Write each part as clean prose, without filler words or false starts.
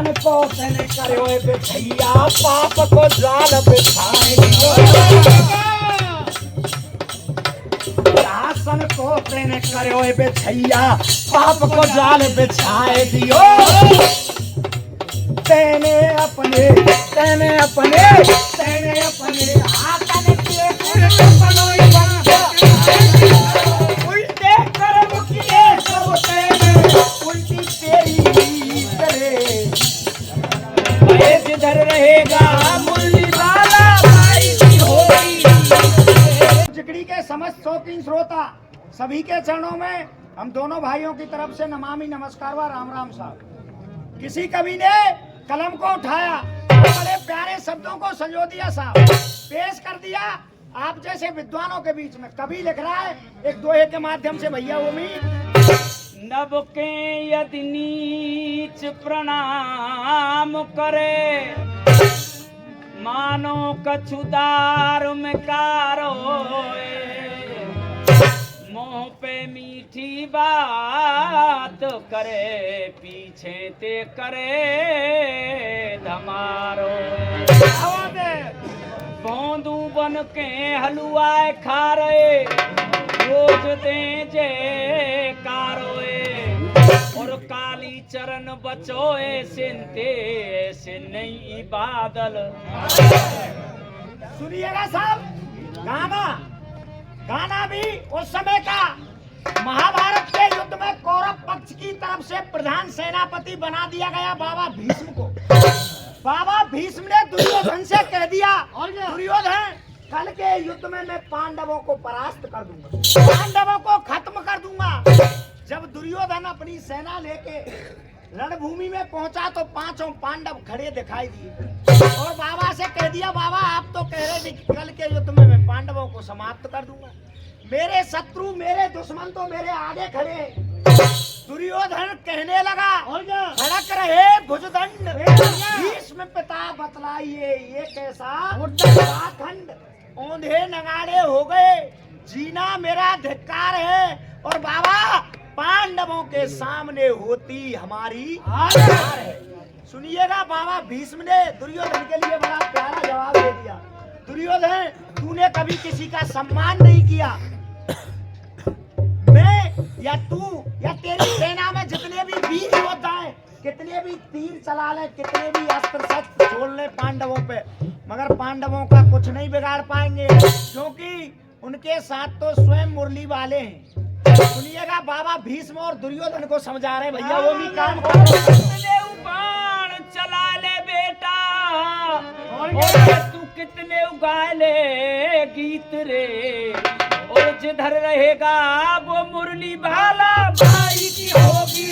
दासन को तेने करो बिछैया पाप को जाल बिछाए दियो। दासन को तेने करो बिछैया पाप को जाल बिछाए दियो। तेने अपने हाथन के पनोई उल्टे कर्म किए सब तेने उल्टी तेरी करे। जिधर रहेगा मुरली वाला भाई की होगी। जिगड़ी के समस्त शौकीन श्रोता सभी के चरणों में हम दोनों भाइयों की तरफ से नमामि नमस्कार व राम राम साहब। किसी कवि ने कलम को उठाया, बड़े प्यारे शब्दों को संजो दिया साहब, पेश कर दिया आप जैसे विद्वानों के बीच में। कवि लिख रहा है एक दोहे के माध्यम से, भैया वो भी नभ के यदि नीच प्रणाम करे, मानो कछुदार में कारो, मुंह पे मीठी बात करे, पीछे ते करे धमारो। भोंदू बन के हलुआए खा रहे, रोज दे जे कारोए, और काली चरण बचोए सिंते से नहीं बादल। सुनिएगा साहब, गाना भी उस समय का महाभारत के युद्ध में कौरव पक्ष की तरफ से प्रधान सेनापति बना दिया गया बाबा भीष्म को। बाबा भीष्म ने दुर्योधन से कह दिया, दुर्योधन कल के युद्ध में मैं पांडवों को परास्त कर दूंगा, पांडवों को खत्म कर दूंगा। जब दुर्योधन अपनी सेना लेके रणभूमि में पहुंचा तो पांचों पांडव खड़े दिखाई दिए और बाबा से कह दिया, बाबा आप तो कह रहे थे कि कल के युद्ध में मैं पांडवों को समाप्त कर दूंगा, मेरे शत्रु मेरे दुश्मन तो मेरे आगे खड़े। दुर्योधन कहने लगा, खड़क रहे भुजदंड, भीष्म पिता बतलाइए ये कैसा पाखंड, औंधे नगाड़े हो गए, जीना मेरा धिक्कार है, और बाबा पांडवों के सामने होती हमारी हार है। सुनिएगा, बाबा भीष्म ने दुर्योधन के लिए बड़ा प्यारा जवाब दे दिया। दुर्योधन, तूने कभी किसी का सम्मान नहीं किया। मैं या तू या तेरी सेना में जितने भी वीर योद्धा हैं, कितने भी तीर चला ले, कितने भी अस्त्र शस्त्र छोड़ ले पांडवों पे, मगर पांडवों का कुछ नहीं बिगाड़ पाएंगे, क्योंकि उनके साथ तो स्वयं मुरली वाले हैं। सुनिएगा, बाबा भीष्म और दुर्योधन को समझा रहे, भैया वो भी काम करो। बाण चला ले बेटा, और तू कितने उगा ले गीत रे, और जिधर रहेगा वो मुरली वाला भाई की होगी।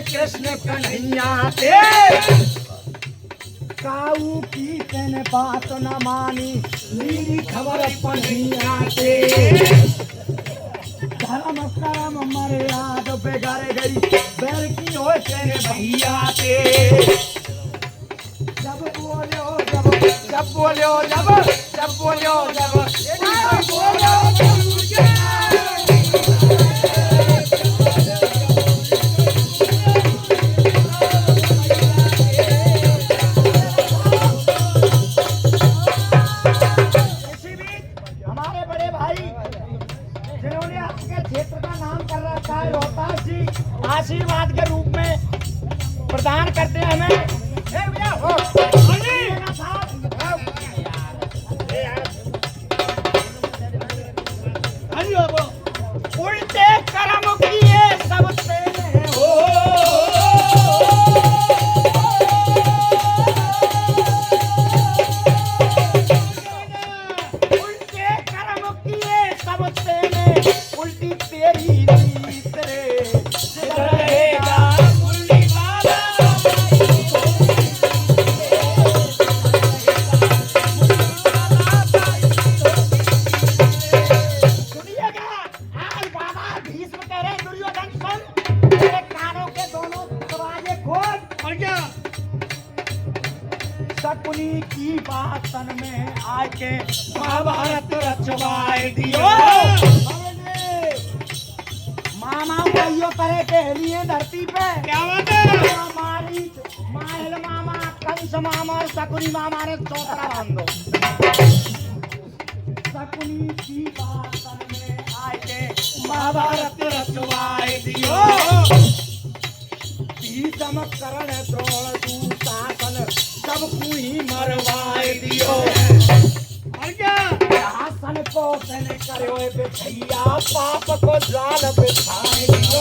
कृष्ण कन्हैया ते काऊ की तेने बात न मानी, मेरी खबर पन्हिया ते धर्म कर्म मर्याद बेगारे गई, बैर की हो तेरे भैया ते। जब बोलो जब आशीर्वाद के रूप में प्रदान करते हैं हमें। की बातन में आके महाभारत रचवाए दियो। मामा कहियो करे के लिए धरती पे क्या बात है? हमारी माहिल मामा कंस मामा और शकुनी मामा ने चौतरा बांध दो। शकुनी की बातन में आके महाभारत रचवाए दियो। भीषम करण द्रोण दुशासन सबको ही मरवाए दियो। और क्या? शासन को तने करो बिछैया पाप को जाल बिछाए दियो।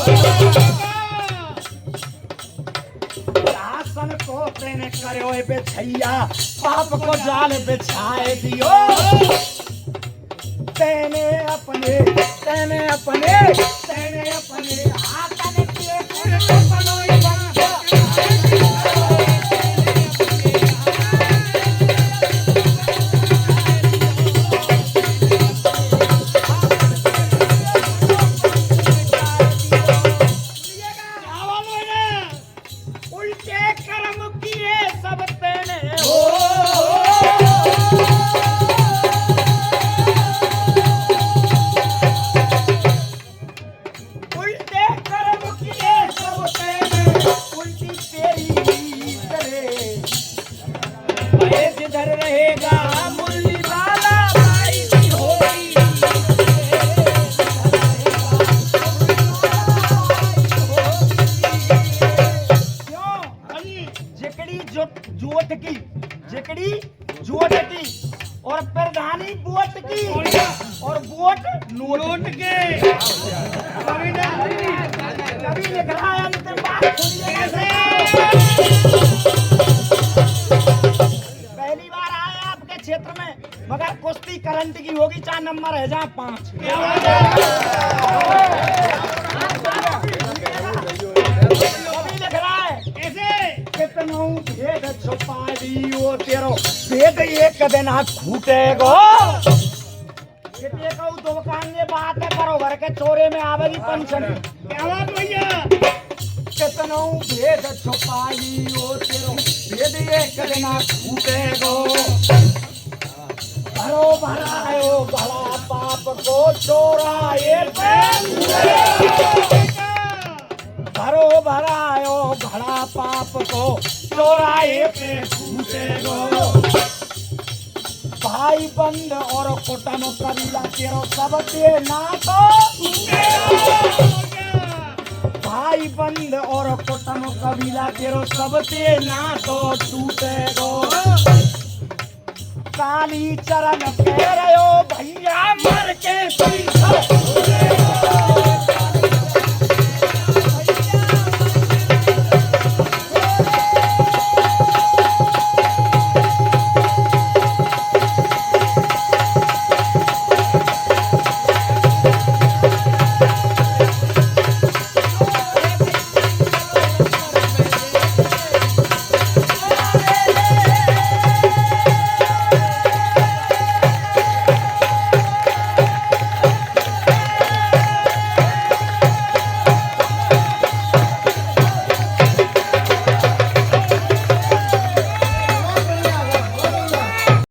शासन को तने करो बिछैया पाप को जाल बिछाए दियो। तेने अपने हाथन के बनोई बंधा। उल्टे कर्म किए सब तेने उल्टे कर्म किए सब तेने उल्टी तेरी करे। भाई जिधर रहेगा मुरली वाला भाई की होगी। क्यों? जिकड़ी जोट की और प्रधानी वोट की और वोट नोट के कभी लिख रहा है अंतिम बात सुनिए। पहली बार आए आपके क्षेत्र में मगर कुश्ती करंट की होगी, 4 नंबर है जहाँ 5। क्या बात है? कभी लिख रहा है कैसे? कितनों भेद छुपा दियो तेरो भेद एक दिन खूटेगो। कितने कहूँ दुकान में बात है करो घर के चोरे में आवेगी पंचन। क्या बात भैया? कितनों भेद छुपाइयो तेरो भेद एक दिन खूटेगो। भरो भरायो भला पाप को चोराए पे भरो भरायो भला पाप को चोराए पे खूटेगो। भाई बंद और कुटुंब कबीला तेरो सब ते नातो। भाई बंद और कुटुंब कबीला तेरो सब ते नातो टूटेगो। काली चरण कह रहे हो भैया मर के पीछे